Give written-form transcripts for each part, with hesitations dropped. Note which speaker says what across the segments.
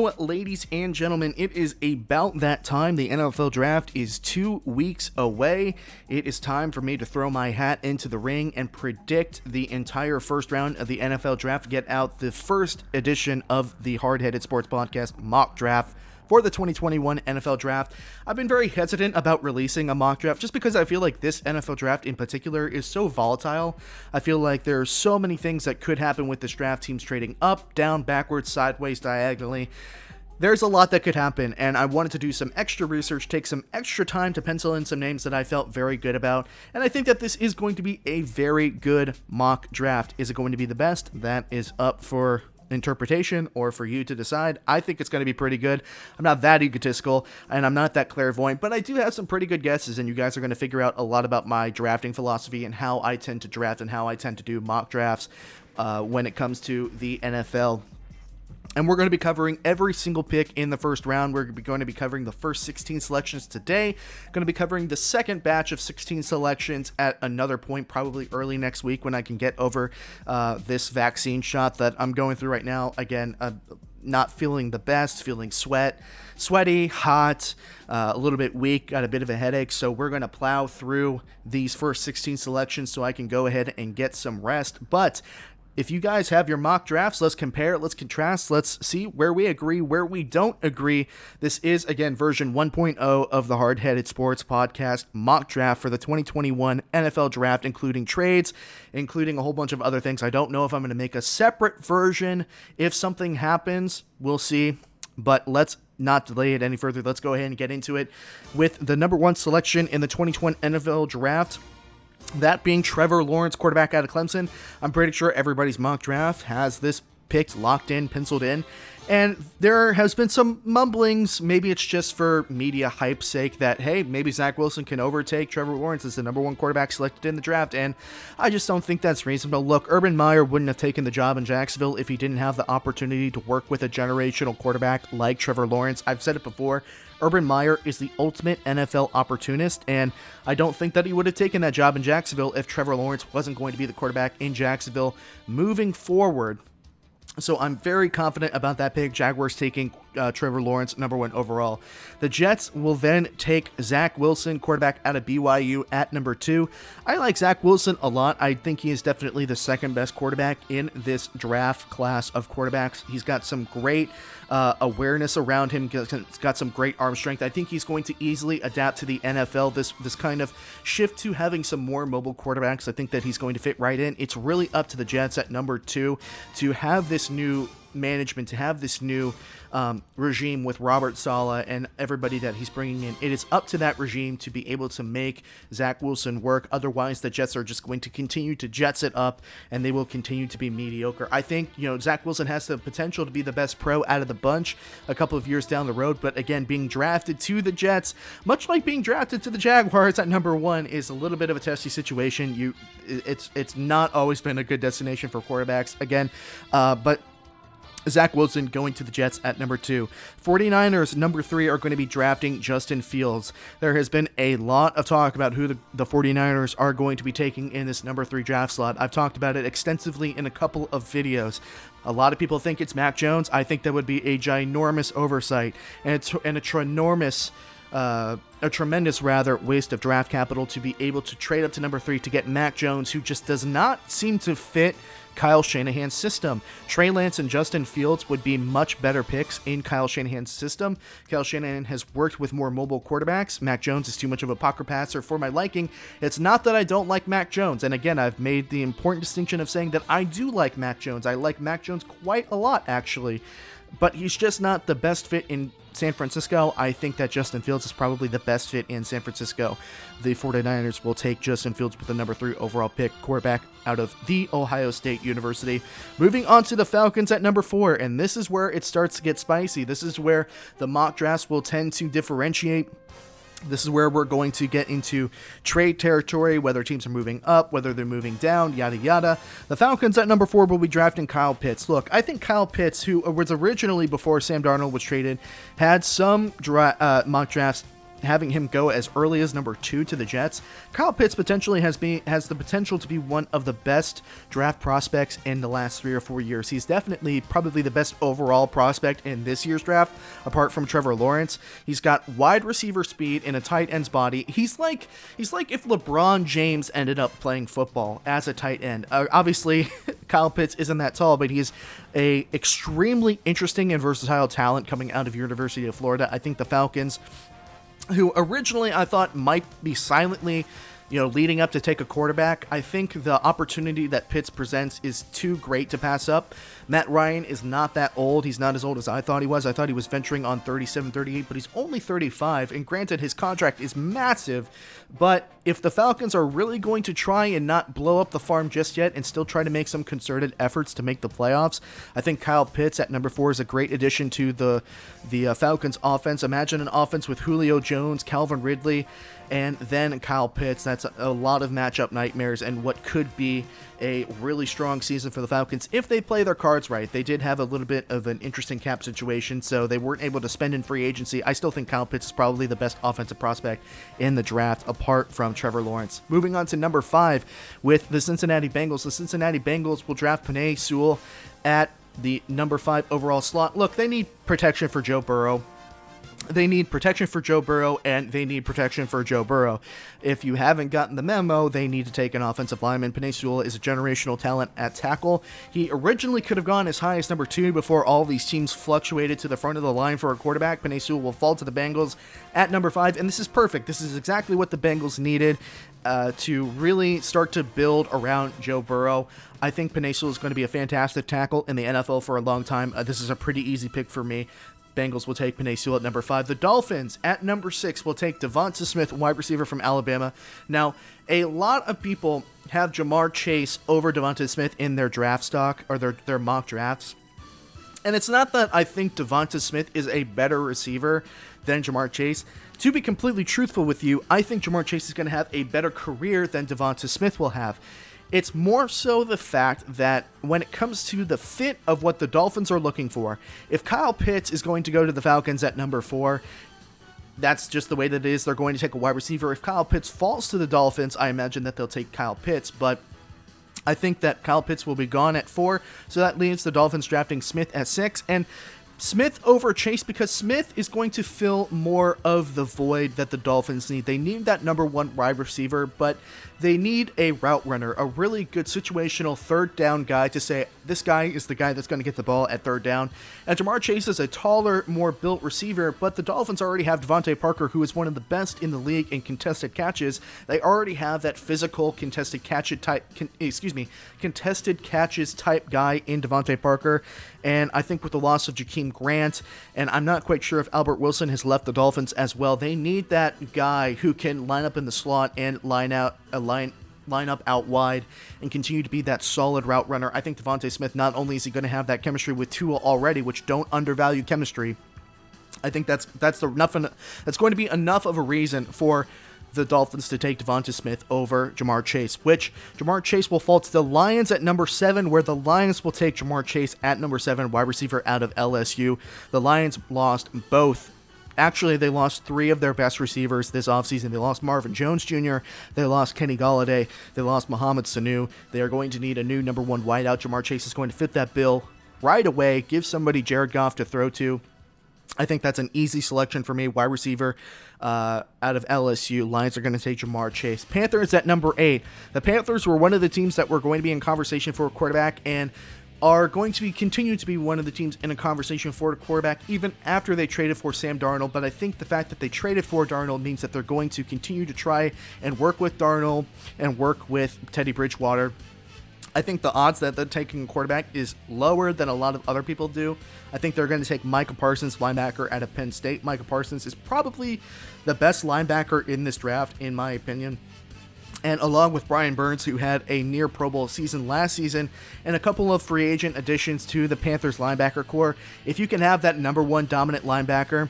Speaker 1: So, ladies and gentlemen, it is about that time. The NFL Draft is 2 weeks away. It is time for me to throw my hat into the ring and predict the entire first round of the NFL Draft. Get out the first edition of the Hard-Headed Sports Podcast mock draft for the 2021 NFL Draft. I've been very hesitant about releasing a mock draft just because I feel like this NFL Draft in particular is so volatile. I feel like there are so many things that could happen with this draft. Teams trading up, down, backwards, sideways, diagonally. There's a lot that could happen, and I wanted to do some extra research, take some extra time to pencil in some names that I felt very good about, and I think that this is going to be a very good mock draft. Is it going to be the best? That is up for interpretation or for you to decide. I think it's going to be pretty good. I'm not that egotistical and I'm not that clairvoyant, but I do have some pretty good guesses, and you guys are going to figure out a lot about my drafting philosophy and how I tend to draft and how I tend to do mock drafts when it comes to the NFL. And we're going to be covering every single pick in the first round. We're going to be covering the first 16 selections today. Going to be covering the second batch of 16 selections at another point, probably early next week when I can get over this vaccine shot that I'm going through right now. Again, not feeling the best, feeling sweaty, hot, a little bit weak, got a bit of a headache. So we're going to plow through these first 16 selections so I can go ahead and get some rest. But if you guys have your mock drafts, let's compare, let's contrast, let's see where we agree, where we don't agree. This is, again, version 1.0 of the Hard-Headed Sports Podcast mock draft for the 2021 NFL Draft, including trades, including a whole bunch of other things. I don't know if I'm going to make a separate version. If something happens, we'll see. But let's not delay it any further. Let's go ahead and get into it with the number one selection in the 2020 NFL Draft. That being Trevor Lawrence, quarterback out of Clemson. I'm pretty sure everybody's mock draft has this picked, locked in, penciled in. And there has been some mumblings, maybe it's just for media hype's sake, that, hey, maybe Zach Wilson can overtake Trevor Lawrence as the number one quarterback selected in the draft. And I just don't think that's reasonable. Look, Urban Meyer wouldn't have taken the job in Jacksonville if he didn't have the opportunity to work with a generational quarterback like Trevor Lawrence. I've said it before. Urban Meyer is the ultimate NFL opportunist, and I don't think that he would have taken that job in Jacksonville if Trevor Lawrence wasn't going to be the quarterback in Jacksonville moving forward. So I'm very confident about that pick. Jaguars taking Trevor Lawrence, number one overall. The Jets will then take Zach Wilson, quarterback out of BYU, at number 2. I like Zach Wilson a lot. I think he is definitely the second best quarterback in this draft class of quarterbacks. He's got some great awareness around him. He's got some great arm strength. I think he's going to easily adapt to the NFL. This kind of shift to having some more mobile quarterbacks, I think that he's going to fit right in. It's really up to the Jets at number 2 to have this new management, to have this new regime with Robert Saleh and everybody that he's bringing in. It is up to that regime to be able to make Zach Wilson work. Otherwise, the Jets are just going to continue to Jets it up, and they will continue to be mediocre. I think, Zach Wilson has the potential to be the best pro out of the bunch a couple of years down the road, but again, being drafted to the Jets, much like being drafted to the Jaguars at number 1, is a little bit of a testy situation. It's not always been a good destination for quarterbacks, again, but Zach Wilson going to the Jets at number 2. 49ers, number 3, are going to be drafting Justin Fields. There has been a lot of talk about who the 49ers are going to be taking in this number 3 draft slot. I've talked about it extensively in a couple of videos. A lot of people think it's Mac Jones. I think that would be a ginormous oversight and a tremendous waste of draft capital to be able to trade up to number 3 to get Mac Jones, who just does not seem to fit Kyle Shanahan's system. Trey Lance and Justin Fields would be much better picks in Kyle Shanahan's system. Kyle Shanahan has worked with more mobile quarterbacks. Mac Jones is too much of a pocket passer for my liking. It's not that I don't like Mac Jones, and again, I've made the important distinction of saying that I do like Mac Jones. I like Mac Jones quite a lot, actually, but he's just not the best fit in San Francisco. I think that Justin Fields is probably the best fit in San Francisco. The 49ers will take Justin Fields with the number 3 overall pick, quarterback out of The Ohio State University. Moving on to the Falcons at number 4, and this is where it starts to get spicy. This is where the mock drafts will tend to differentiate. This is where we're going to get into trade territory, whether teams are moving up, whether they're moving down, yada yada. The Falcons at number 4 will be drafting Kyle Pitts. Look, I think Kyle Pitts, who was originally, before Sam Darnold was traded, had some mock drafts having him go as early as number 2 to the Jets. Kyle Pitts potentially has the potential to be one of the best draft prospects in the last 3 or 4 years. He's definitely probably the best overall prospect in this year's draft, apart from Trevor Lawrence. He's got wide receiver speed in a tight end's body. He's like if LeBron James ended up playing football as a tight end. Obviously, Kyle Pitts isn't that tall, but he's a extremely interesting and versatile talent coming out of University of Florida. I think the Falcons, who originally I thought might be silently, leading up to take a quarterback, I think the opportunity that Pitts presents is too great to pass up. Matt Ryan is not that old. He's not as old as I thought he was. I thought he was venturing on 37, 38, but he's only 35, and granted, his contract is massive, but if the Falcons are really going to try and not blow up the farm just yet and still try to make some concerted efforts to make the playoffs, I think Kyle Pitts at number 4 is a great addition to the Falcons offense. Imagine an offense with Julio Jones, Calvin Ridley, and then Kyle Pitts. That's a lot of matchup nightmares and what could be a really strong season for the Falcons if they play their cards right. They did have a little bit of an interesting cap situation, so they weren't able to spend in free agency. I still think Kyle Pitts is probably the best offensive prospect in the draft apart from Trevor Lawrence. Moving on to number 5 with the Cincinnati Bengals. The Cincinnati Bengals will draft Penei Sewell at the number 5 overall slot. Look, they need protection for Joe Burrow. They need protection for Joe Burrow, and they need protection for Joe Burrow. If you haven't gotten the memo, they need to take an offensive lineman. Penei Sewell is a generational talent at tackle. He originally could have gone as high as number 2 before all these teams fluctuated to the front of the line for a quarterback. Penei Sewell will fall to the Bengals at number 5, and this is perfect. This is exactly what the Bengals needed to really start to build around Joe Burrow. I think Penei Sewell is going to be a fantastic tackle in the NFL for a long time. This is a pretty easy pick for me. Bengals will take Penei Sewell at number 5. The Dolphins at number 6 will take Davonta Smith, wide receiver from Alabama. Now, a lot of people have Jamar Chase over Davonta Smith in their draft stock or their mock drafts. And it's not that I think Davonta Smith is a better receiver than Jamar Chase. To be completely truthful with you, I think Jamar Chase is going to have a better career than Davonta Smith will have. It's more so the fact that when it comes to the fit of what the Dolphins are looking for, if Kyle Pitts is going to go to the Falcons at number 4, that's just the way that it is. They're going to take a wide receiver. If Kyle Pitts falls to the Dolphins, I imagine that they'll take Kyle Pitts, but I think that Kyle Pitts will be gone at 4, so that leaves the Dolphins drafting Smith at 6, and Smith over Chase because Smith is going to fill more of the void that the Dolphins need. They need that number 1 wide receiver, but they need a route runner, a really good situational third down guy to say, this guy is the guy that's going to get the ball at third down. And Jamar Chase is a taller, more built receiver, but the Dolphins already have Devontae Parker, who is one of the best in the league in contested catches. They already have that physical contested catches type guy in Devontae Parker. And I think with the loss of Jakeem Grant, and I'm not quite sure if Albert Wilson has left the Dolphins as well, they need that guy who can line up in the slot and line up out wide and continue to be that solid route runner. I think Devontae Smith, not only is he going to have that chemistry with Tua already, which don't undervalue chemistry, I think that's going to be enough of a reason for the Dolphins to take Devonta Smith over Jamar Chase, which Jamar Chase will fall to the Lions at number 7, where the Lions will take Jamar Chase at number 7, wide receiver out of LSU. The Lions lost both. Actually, they lost 3 of their best receivers this offseason. They lost Marvin Jones Jr., they lost Kenny Golladay, they lost Mohamed Sanu. They are going to need a new number 1 wideout. Jamar Chase is going to fit that bill right away. Give somebody Jared Goff to throw to. I think that's an easy selection for me. Wide receiver out of LSU. Lions are going to take Jamar Chase. Panthers at number 8. The Panthers were one of the teams that were going to be in conversation for a quarterback and are going to continue to be one of the teams in a conversation for a quarterback even after they traded for Sam Darnold. But I think the fact that they traded for Darnold means that they're going to continue to try and work with Darnold and work with Teddy Bridgewater. I think the odds that they're taking a quarterback is lower than a lot of other people do. I think they're going to take Micah Parsons, linebacker out of Penn State. Micah Parsons is probably the best linebacker in this draft, in my opinion. And along with Brian Burns, who had a near Pro Bowl season last season, and a couple of free agent additions to the Panthers linebacker core, if you can have that number 1 dominant linebacker,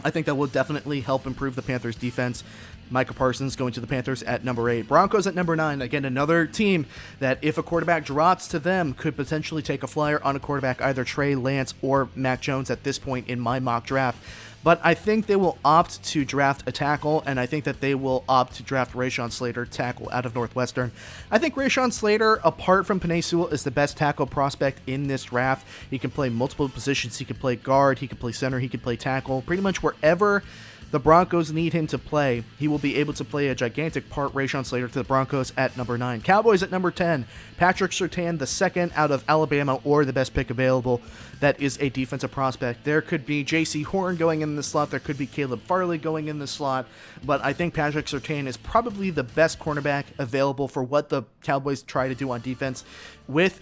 Speaker 1: I think that will definitely help improve the Panthers defense. Micah Parsons going to the Panthers at number 8. Broncos at number 9. Again, another team that if a quarterback drops to them could potentially take a flyer on a quarterback, either Trey Lance or Mac Jones at this point in my mock draft. But I think they will opt to draft a tackle, and I think that they will opt to draft Rashawn Slater, tackle out of Northwestern. I think Rashawn Slater, apart from Penei Sewell, is the best tackle prospect in this draft. He can play multiple positions. He can play guard, he can play center, he can play tackle. Pretty much wherever the Broncos need him to play, he will be able to play a gigantic part. Rashawn Slater to the Broncos at number 9. Cowboys at number 10. Patrick Surtain, the second out of Alabama, or the best pick available. That is a defensive prospect. There could be J.C. Horn going in the slot. There could be Caleb Farley going in the slot. But I think Patrick Surtain is probably the best cornerback available for what the Cowboys try to do on defense. With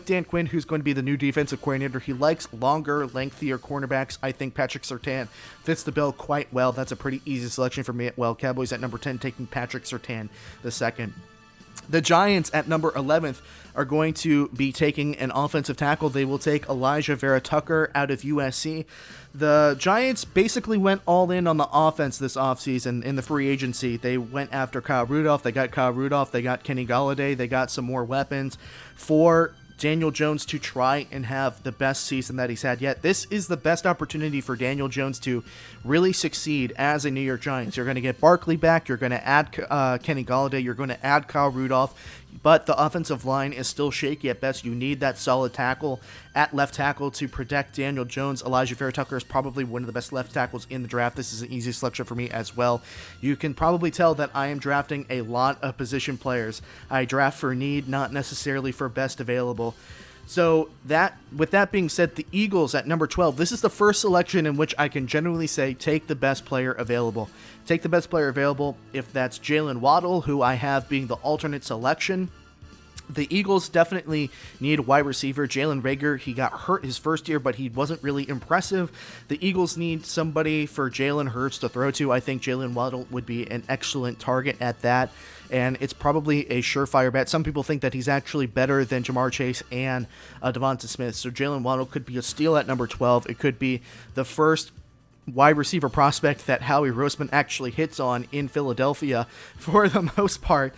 Speaker 1: Dan Quinn, who's going to be the new defensive coordinator, he likes longer, lengthier cornerbacks. I think Patrick Surtain fits the bill quite well. That's a pretty easy selection for me. Well, Cowboys at number 10, taking Patrick Surtain the second. The Giants at number 11th are going to be taking an offensive tackle. They will take Elijah Vera Tucker out of USC. The Giants basically went all in on the offense this offseason in the free agency. They went after Kyle Rudolph. They got Kyle Rudolph. They got Kenny Golladay. They got some more weapons for Daniel Jones to try and have the best season that he's had yet. This is the best opportunity for Daniel Jones to really succeed as a New York Giants. You're going to get Barkley back. You're going to add Kenny Golladay. You're going to add Kyle Rudolph. But the offensive line is still shaky at best. You need that solid tackle at left tackle to protect Daniel Jones. Elijah Vera Tucker is probably one of the best left tackles in the draft. This is an easy selection for me as well. You can probably tell that I am drafting a lot of position players. I draft for need, not necessarily for best available. So with that being said, the Eagles at number 12, this is the first selection in which I can generally say take the best player available. Take the best player available. If that's Jalen Waddle, who I have being the alternate selection, the Eagles definitely need a wide receiver. Jalen Reagor, he got hurt his first year, but he wasn't really impressive. The Eagles need somebody for Jalen Hurts to throw to. I think Jalen Waddle would be an excellent target at that, and it's probably a surefire bet. Some people think that he's actually better than Jamar Chase and Davonta Smith, so Jalen Waddle could be a steal at number 12. It could be the first wide receiver prospect that Howie Roseman actually hits on in Philadelphia for the most part.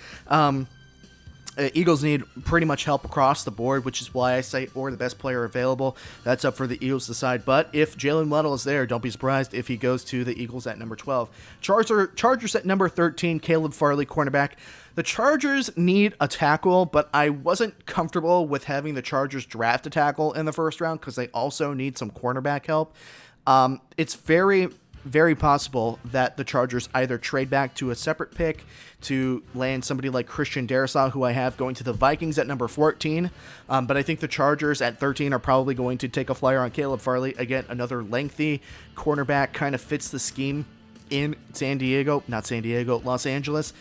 Speaker 1: Eagles need pretty much help across the board, which is why I say or the best player available. That's up for the Eagles to decide. But if Jalen Waddle is there, don't be surprised if he goes to the Eagles at number 12. Chargers at number 13, Caleb Farley, cornerback. The Chargers need a tackle, but I wasn't comfortable with having the Chargers draft a tackle in the first round because they also need some cornerback help. It's very, very possible that the Chargers either trade back to a separate pick to land somebody like Christian Darrisaw, who I have going to the Vikings at number 14. But I think the Chargers at 13 are probably going to take a flyer on Caleb Farley. Again, another lengthy cornerback, kind of fits the scheme in Los Angeles.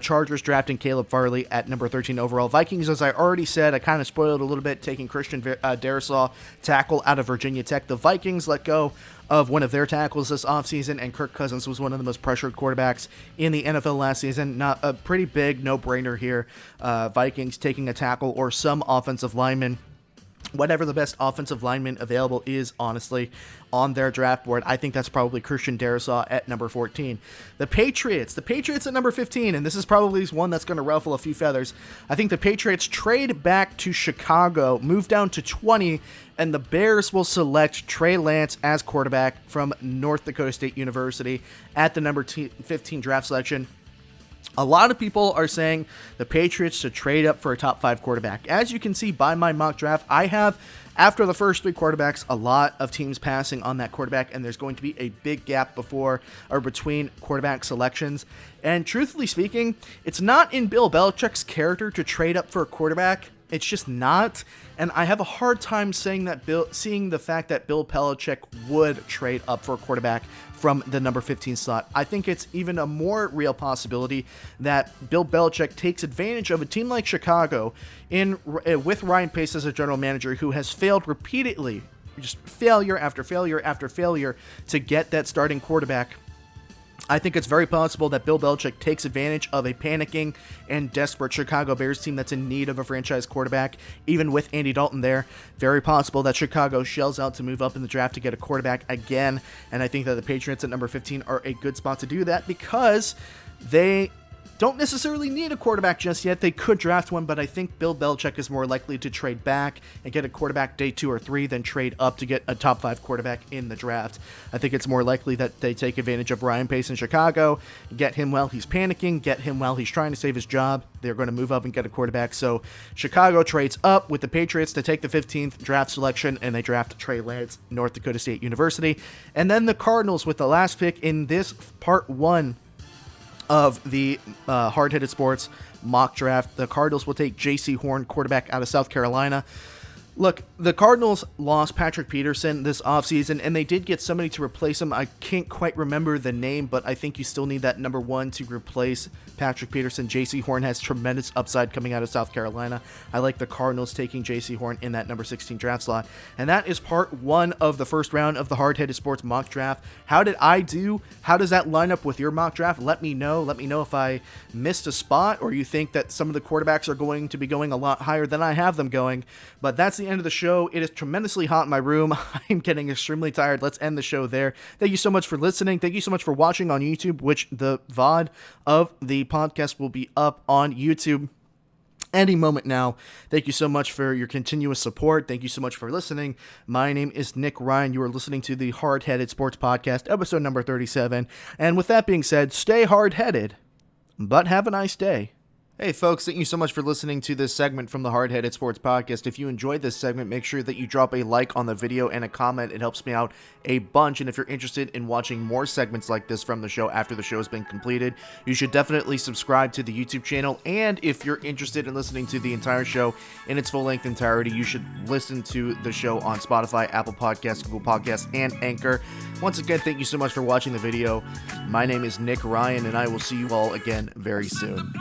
Speaker 1: Chargers drafting Caleb Farley at number 13 overall. Vikings, as I already said, I kind of spoiled a little bit, taking Christian Darrisaw, tackle out of Virginia Tech. The Vikings let go of one of their tackles this offseason, and Kirk Cousins was one of the most pressured quarterbacks in the NFL last season. Not a pretty big no-brainer here. Vikings taking a tackle or some offensive lineman. Whatever the best offensive lineman available is, honestly, on their draft board. I think that's probably Christian Darrisaw at number 14. The Patriots at number 15, and this is probably one that's going to ruffle a few feathers. I think the Patriots trade back to Chicago, move down to 20, and the Bears will select Trey Lance as quarterback from North Dakota State University at the number 15 draft selection. A lot of people are saying the Patriots should trade up for a top 5 quarterback. As you can see by my mock draft, I have, after the first 3 quarterbacks, a lot of teams passing on that quarterback, and there's going to be a big gap between quarterback selections. And truthfully speaking, it's not in Bill Belichick's character to trade up for a quarterback. It's just not. And I have a hard time seeing the fact that Bill Belichick would trade up for a quarterback from the number 15 slot. I think it's even a more real possibility that Bill Belichick takes advantage of a team like Chicago with Ryan Pace as a general manager, who has failed repeatedly, just failure after failure after failure to get that starting quarterback. I think it's very possible that Bill Belichick takes advantage of a panicking and desperate Chicago Bears team that's in need of a franchise quarterback, even with Andy Dalton there. Very possible that Chicago shells out to move up in the draft to get a quarterback again, and I think that the Patriots at number 15 are a good spot to do that because they don't necessarily need a quarterback just yet. They could draft one, but I think Bill Belichick is more likely to trade back and get a quarterback day 2 or 3 than trade up to get a top 5 quarterback in the draft. I think it's more likely that they take advantage of Ryan Pace in Chicago, get him while he's panicking, get him while he's trying to save his job. They're going to move up and get a quarterback. So Chicago trades up with the Patriots to take the 15th draft selection, and they draft Trey Lance, North Dakota State University. And then the Cardinals with the last pick in this part 1 of the Hard-Headed Sports mock draft. The Cardinals will take J.C. Horn, quarterback out of South Carolina. Look, the Cardinals lost Patrick Peterson this offseason, and they did get somebody to replace him. I can't quite remember the name, but I think you still need that number 1 to replace Patrick Peterson. J.C. Horn has tremendous upside coming out of South Carolina. I like the Cardinals taking J.C. Horn in that number 16 draft slot. And that is part 1 of the first round of the Hard-Headed Sports mock draft. How did I do? How does that line up with your mock draft? Let me know. Let me know if I missed a spot or you think that some of the quarterbacks are going to be going a lot higher than I have them going. But that's the end of the show. It is tremendously hot in my room. I'm getting extremely tired. Let's end the show there. Thank you so much for listening. Thank you so much for watching on YouTube, which the VOD of the podcast will be up on YouTube any moment now. Thank you so much for your continuous support. Thank you so much for listening. My name is Nick Ryan. You are listening to the Hard-Headed Sports Podcast, episode number 37. And with that being said, stay hard-headed, but have a nice day. Hey folks, thank you so much for listening to this segment from the Hard-Headed Sports Podcast. If you enjoyed this segment, make sure that you drop a like on the video and a comment. It helps me out a bunch. And if you're interested in watching more segments like this from the show after the show has been completed, you should definitely subscribe to the YouTube channel. And if you're interested in listening to the entire show in its full-length entirety, you should listen to the show on Spotify, Apple Podcasts, Google Podcasts, and Anchor. Once again, thank you so much for watching the video. My name is Nick Ryan, and I will see you all again very soon.